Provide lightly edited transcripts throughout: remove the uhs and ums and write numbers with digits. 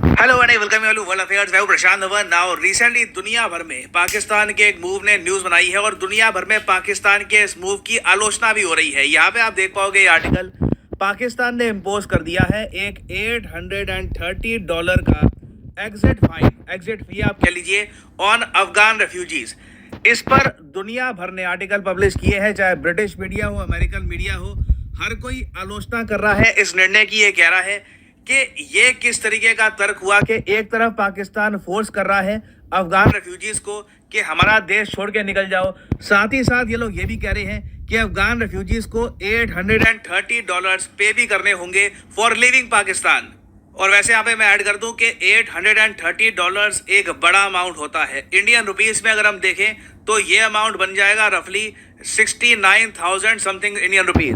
Hello and welcome you world affairs. मैं हूं प्रशांत Dhawan. Now recently दुनिया भर में पाकिस्तान के एक मूव ने न्यूज बनाई है और दुनिया भर में पाकिस्तान के इस मूव की आलोचना भी हो रही है। यहाँ पे आप देख पाओगे ये आर्टिकल, पाकिस्तान ने इम्पोज कर दिया है एक $830 का एग्जिट फी आप कह लीजिए ऑन अफगान रेफ्यूजीज। इस पर दुनिया भर ने आर्टिकल पब्लिश किए हैं, चाहे ब्रिटिश मीडिया हो, अमेरिकन मीडिया हो, हर कोई आलोचना कर रहा है इस निर्णय की। ये कह रहा है कि ये किस तरीके का तर्क हुआ कि एक तरफ पाकिस्तान फोर्स कर रहा है अफगान रेफ्यूजीज को कि हमारा देश छोड़ के निकल जाओ, साथ ही साथ ये लोग ये भी कह रहे हैं कि अफगान रेफ्यूजीज को $830 पे भी करने होंगे फॉर लिविंग पाकिस्तान। और वैसे यहाँ पे मैं ऐड कर दूं कि $830 एक बड़ा अमाउंट होता है। इंडियन रुपीस में अगर हम देखें तो ये अमाउंट बन जाएगा रफली 69,000 something Indian rupees.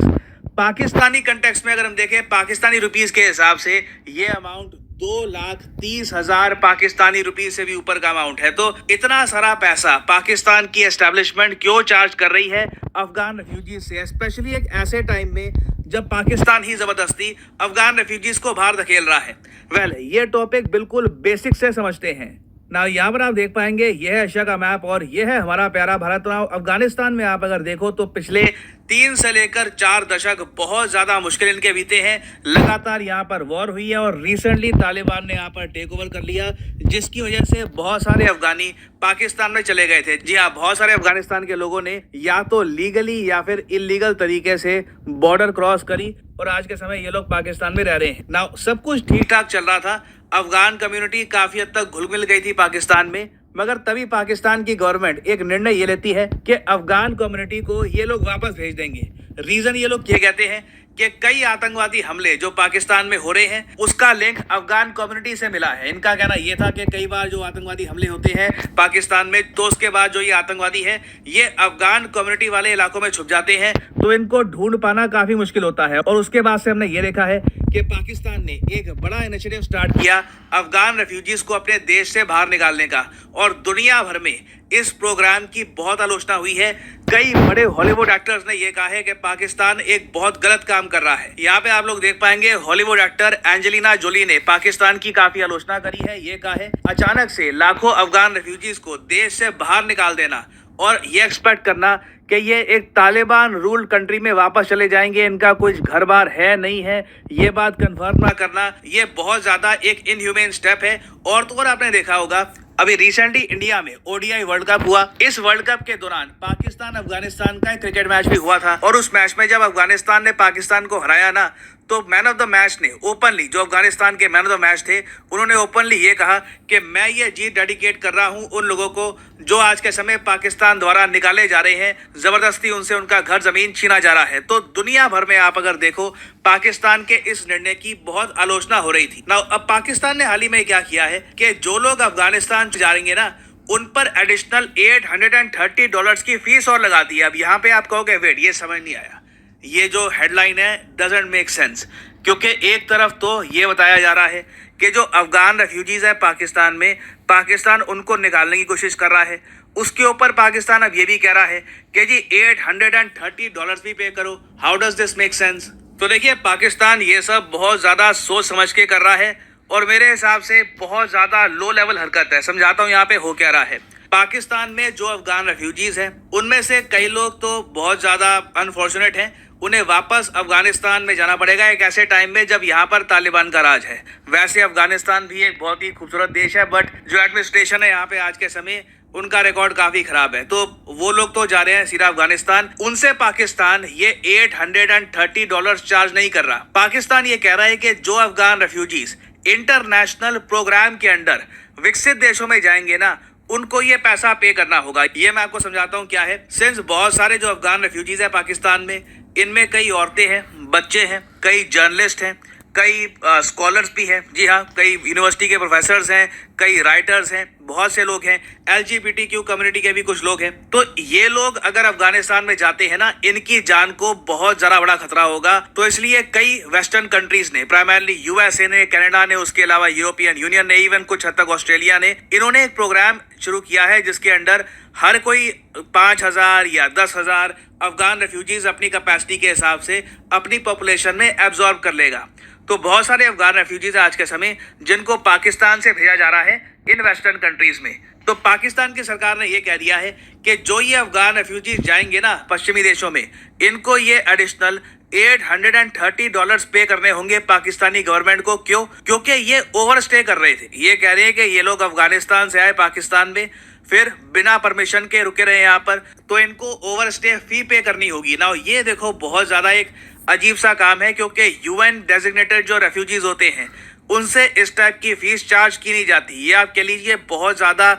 Pakistani context में अगर हम देखें पाकिस्तानी रुपीस के हिसाब से ये अमाउंट 2,30,000 पाकिस्तानी रुपीस से भी ऊपर का अमाउंट है। तो इतना सारा पैसा पाकिस्तान की एस्टेब्लिशमेंट क्यों चार्ज कर रही है अफगान रेफ्यूजीज से, स्पेशली एक ऐसे टाइम में जब पाकिस्तान ही जबरदस्ती अफगान रेफ्यूजीज को बाहर धकेल रहा है। वेल, ये टॉपिक बिल्कुल बेसिक से समझते हैं ना। यहाँ पर आप देख पाएंगे यह है एशिया का मैप और यह है हमारा प्यारा भारत। नाउ अफगानिस्तान में आप अगर देखो तो पिछले 3 से लेकर 4 दशक बहुत ज्यादा मुश्किल इनके बीते हैं। लगातार यहाँ पर वॉर हुई है और रिसेंटली तालिबान ने यहाँ पर टेक ओवर कर लिया, जिसकी वजह से बहुत सारे अफगानी पाकिस्तान में चले गए थे। जी हाँ, बहुत सारे अफगानिस्तान के लोगों ने या तो लीगली या फिर इलीगल तरीके से बॉर्डर क्रॉस करी और आज के समय ये लोग पाकिस्तान में रह रहे हैं। नाउ सब कुछ ठीक ठाक चल रहा था, अफगान कम्युनिटी काफी हद तक घुल मिल गई थी पाकिस्तान में, मगर तभी पाकिस्तान की गवर्नमेंट एक निर्णय ये लेती है कि अफगान कम्युनिटी को ये लोग वापस भेज देंगे। रीजन ये लोग ये कहते हैं कि कई आतंकवादी हमले जो पाकिस्तान में हो रहे हैं उसका लिंक अफगान कम्युनिटी से मिला है। इनका कहना यह था कि कई बार जो आतंकवादी हमले होते हैं पाकिस्तान में तो उसके बाद जो ये आतंकवादी है ये अफगान कम्युनिटी वाले इलाकों में छुप जाते हैं, तो इनको ढूंढ पाना काफी मुश्किल होता है। और उसके बाद से हमने ये देखा है कि पाकिस्तान ने एक बड़ा इनिशिएटिव स्टार्ट किया अफगान रेफ्यूजीज को अपने देश से बाहर निकालने का, और दुनिया भर में इस प्रोग्राम की बहुत आलोचना हुई है। कई बड़े हॉलीवुड एक्टर्स ने यह कहा है कि पाकिस्तान एक बहुत गलत काम कर रहा है। यहाँ पे आप लोग देख पाएंगे हॉलीवुड एक्टर एंजेलिना जोली ने पाकिस्तान की काफी आलोचना करी है। ये कहा है अचानक से लाखों अफगान रेफ्यूजीज को देश से बाहर निकाल देना और ये एक्सपेक्ट करना कि ये एक तालिबान रूल कंट्री में वापस चले जाएंगे, इनका कुछ घर बार है नहीं है, ये बात कंफर्म ना करना, ये बहुत ज्यादा एक इनह्यूमेन स्टेप है। और तो और आपने देखा होगा अभी रिसेंटली इंडिया में ओडीआई वर्ल्ड कप हुआ। इस वर्ल्ड कप के दौरान पाकिस्तान अफगानिस्तान का एक क्रिकेट मैच भी हुआ था और उस मैच में जब अफगानिस्तान ने पाकिस्तान को हराया ना, तो मैन ऑफ द मैच ने ओपनली, जो अफगानिस्तान के मैन ऑफ द मैच थे, उन्होंने ओपनली ये कहा कि मैं ये जीत डेडिकेट कर रहा हूं उन लोगों को जो आज के समय पाकिस्तान द्वारा निकाले जा रहे हैं, जबरदस्ती उनसे उनका घर जमीन छीना जा रहा है। तो दुनिया भर में आप अगर देखो पाकिस्तान के इस निर्णय की बहुत आलोचना हो रही थी। नाउ अब पाकिस्तान ने हाल ही में क्या किया है कि जो लोग अफगानिस्तान जाएंगे ना उन पर एडिशनल $830 की फीस और लगा दी है। अब यहाँ पे आप कहोगे वेट, ये समझ नहीं आया, ये जो हेडलाइन है डजंट मेक सेंस, क्योंकि एक तरफ तो ये बताया जा रहा है कि जो अफगान रेफ्यूजीज है पाकिस्तान में, पाकिस्तान उनको निकालने की कोशिश कर रहा है, उसके ऊपर पाकिस्तान अब ये भी कह रहा है कि जी $830 भी पे करो। How does this make sense? तो देखिए, पाकिस्तान ये सब बहुत ज्यादा सोच समझ के कर रहा है और मेरे हिसाब से बहुत ज्यादा लो लेवल हरकत है। समझाता हूँ यहाँ पे हो क्या रहा है। पाकिस्तान में जो अफगान रेफ्यूजीज हैं उनमें से कई लोग तो बहुत ज्यादा अनफॉर्चुनेट हैं, उन्हें वापस अफगानिस्तान में जाना पड़ेगा एक ऐसे टाइम में जब यहाँ पर तालिबान का राज है। वैसे अफगानिस्तान भी एक बहुत ही खूबसूरत देश है, बट जो एडमिनिस्ट्रेशन है यहाँ पे आज के समय उनका रिकॉर्ड काफी खराब है, तो वो लोग तो जा रहे हैं सीधा अफगानिस्तान। उनसे पाकिस्तान ये $830 चार्ज नहीं कर रहा। पाकिस्तान ये कह रहा है कि जो अफगान रेफ्यूजीज इंटरनेशनल प्रोग्राम के अंडर विकसित देशों में जाएंगे ना, उनको ये पैसा पे करना होगा। ये मैं आपको समझाता हूँ क्या है। सिंस बहुत सारे जो अफगान रेफ्यूजीज है पाकिस्तान में, इनमें कई औरतें हैं, बच्चे हैं, कई जर्नलिस्ट हैं, कई स्कॉलर्स भी हैं। जी हाँ, कई यूनिवर्सिटी के प्रोफेसर्स हैं, कई राइटर्स हैं, बहुत से लोग हैं, LGBTQ कम्युनिटी के भी कुछ लोग हैं। तो ये लोग अगर अफगानिस्तान में जाते हैं ना, इनकी जान को बहुत ज्यादा बड़ा खतरा होगा। तो इसलिए कई वेस्टर्न कंट्रीज ने, प्राइमरली USA ने, कनाडा ने, उसके अलावा यूरोपियन यूनियन ने, इवन कुछ हद तक ऑस्ट्रेलिया ने, इन्होंने एक प्रोग्राम शुरू किया है जिसके अंडर हर कोई 5,000 या 10,000 अफगान रेफ्यूजीज अपनी कैपेसिटी के हिसाब से अपनी पॉपुलेशन में एब्जॉर्ब कर लेगा। तो बहुत सारे अफगान रेफ्यूजीज आज के समय जिनको पाकिस्तान से भेजा जा रहा है इन वेस्टर्न कंट्रीज में। तो पाकिस्तान की सरकार ने यह कह दिया है कि जो ये अफगान रेफ्यूजीज जाएंगे ना पश्चिमी देशों में, इनको ये एडिशनल $830 पे करने होंगे पाकिस्तानी गवर्नमेंट को। क्यों? क्योंकि ये ओवरस्टे कर रहे थे। ये कह रहे हैं कि ये लोग अफगानिस्तान से आए पाकिस्तान में, फिर बिना परमिशन के रुके रहे यहाँ पर, तो इनको ओवरस्टे फी पे करनी होगी ना। ये देखो बहुत ज्यादा एक अजीब सा काम है, क्योंकि UN डेजिग्नेटेड जो रेफ्यूजीज होते हैं उनसे इस टाइप की फीस चार्ज की नहीं जाती। ये आप कह लीजिए बहुत ज्यादा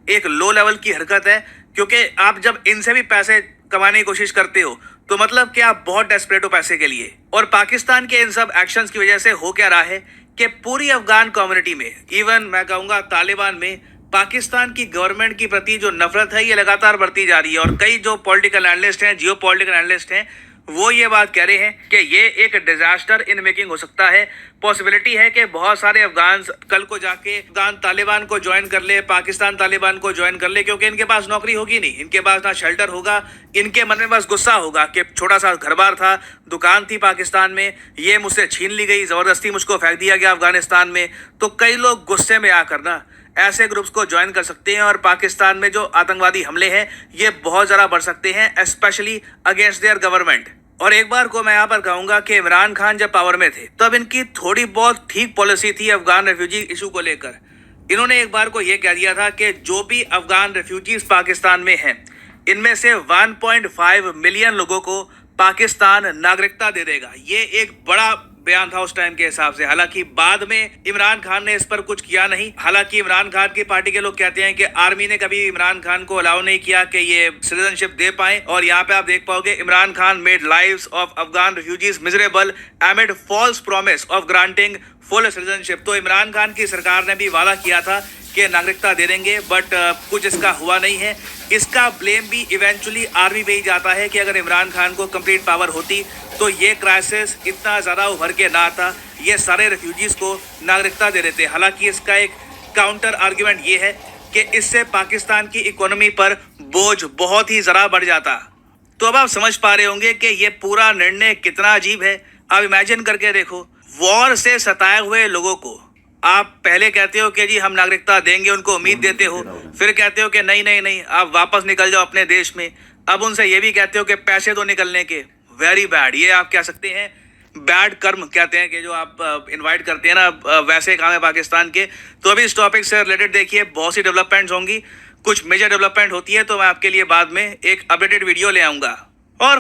एक लो लेवल की हरकत है, क्योंकि आप जब इनसे भी पैसे कमाने की कोशिश करते हो तो मतलब कि आप बहुत डेस्परेट हो पैसे के लिए। और पाकिस्तान के इन सब एक्शंस की वजह से हो क्या रहा है कि पूरी अफगान कम्युनिटी में, इवन मैं कहूँगा तालिबान में, पाकिस्तान की गवर्नमेंट की प्रति जो नफरत है ये लगातार बढ़ती जा रही है। और कई जो पॉलिटिकल एनालिस्ट हैं, जियो पॉलिटिकल एनालिस्ट हैं, वो ये बात कह रहे हैं कि ये एक डिजास्टर इन मेकिंग हो सकता है। पॉसिबिलिटी है कि बहुत सारे अफगान कल को जाके अफगान तालिबान को ज्वाइन कर ले, पाकिस्तान तालिबान को ज्वाइन कर ले, क्योंकि इनके पास नौकरी होगी नहीं, इनके पास ना शेल्टर होगा, इनके मन में बस गुस्सा होगा कि छोटा सा घर बार था, दुकान थी पाकिस्तान में, ये मुझसे छीन ली गई, जबरदस्ती मुझको फेंक दिया गया अफगानिस्तान में। तो कई लोग गुस्से में आकर ना ऐसे ग्रुप्स को ज्वाइन कर सकते हैं और पाकिस्तान में जो आतंकवादी हमले हैं ये बहुत ज़्यादा बढ़ सकते हैं, स्पेशली अगेंस्ट देयर गवर्नमेंट। और एक बार को मैं यहाँ पर कहूँगा कि इमरान खान जब पावर में थे तब इनकी थोड़ी बहुत ठीक पॉलिसी थी अफगान रेफ्यूजी इशू को लेकर। इन्होंने एक बार को ये कह दिया था कि जो भी अफगान रेफ्यूजीज पाकिस्तान में हैं, इनमें से 1.5 मिलियन लोगों को पाकिस्तान नागरिकता दे देगा। ये एक बड़ा बयान था उस टाइम के हिसाब से। हालांकि बाद में इमरान खान ने इस पर कुछ किया नहीं। हालांकि इमरान खान की पार्टी के लोग कहते हैं कि आर्मी ने कभी इमरान खान को अलाउ नहीं किया कि ये सिटीजनशिप दे पाए। और यहाँ पे आप देख पाओगे Imran Khan made lives of Afghan refugees miserable amid false promise of granting full citizenship. तो इमरान खान की सरकार ने भी वादा किया था कि नागरिकता दे देंगे, बट कुछ इसका हुआ नहीं है। इसका ब्लेम भी इवेंचुअली आर्मी पे ही जाता है कि अगर इमरान खान को कंप्लीट पावर होती तो ये क्राइसिस इतना ज़्यादा उभर के ना आता, ये सारे रेफ्यूजीज को नागरिकता दे देते। हालांकि इसका एक काउंटर आर्ग्यूमेंट ये है कि इससे पाकिस्तान की इकोनॉमी पर बोझ बहुत ही ज़रा बढ़ जाता। तो अब आप समझ पा रहे होंगे कि ये पूरा निर्णय कितना अजीब है। आप इमेजिन करके देखो, वॉर से सताए हुए लोगों को आप पहले कहते हो कि जी हम नागरिकता देंगे, उनको उम्मीद देते हो, फिर कहते हो कि नहीं नहीं नहीं आप वापस निकल जाओ अपने देश में। अब उनसे ये भी कहते हो कि पैसे दो निकलने के। वेरी बैड, ये आप कह सकते हैं बैड कर्म कहते हैं कि जो आप इनवाइट करते हैं ना, वैसे काम है पाकिस्तान के। तो अभी इस टॉपिक से रिलेटेड देखिए बहुत सी डेवलपमेंट्स होंगी, कुछ मेजर डेवलपमेंट होती है तो मैं आपके लिए बाद में एक अपडेटेड वीडियो ले आऊँगा।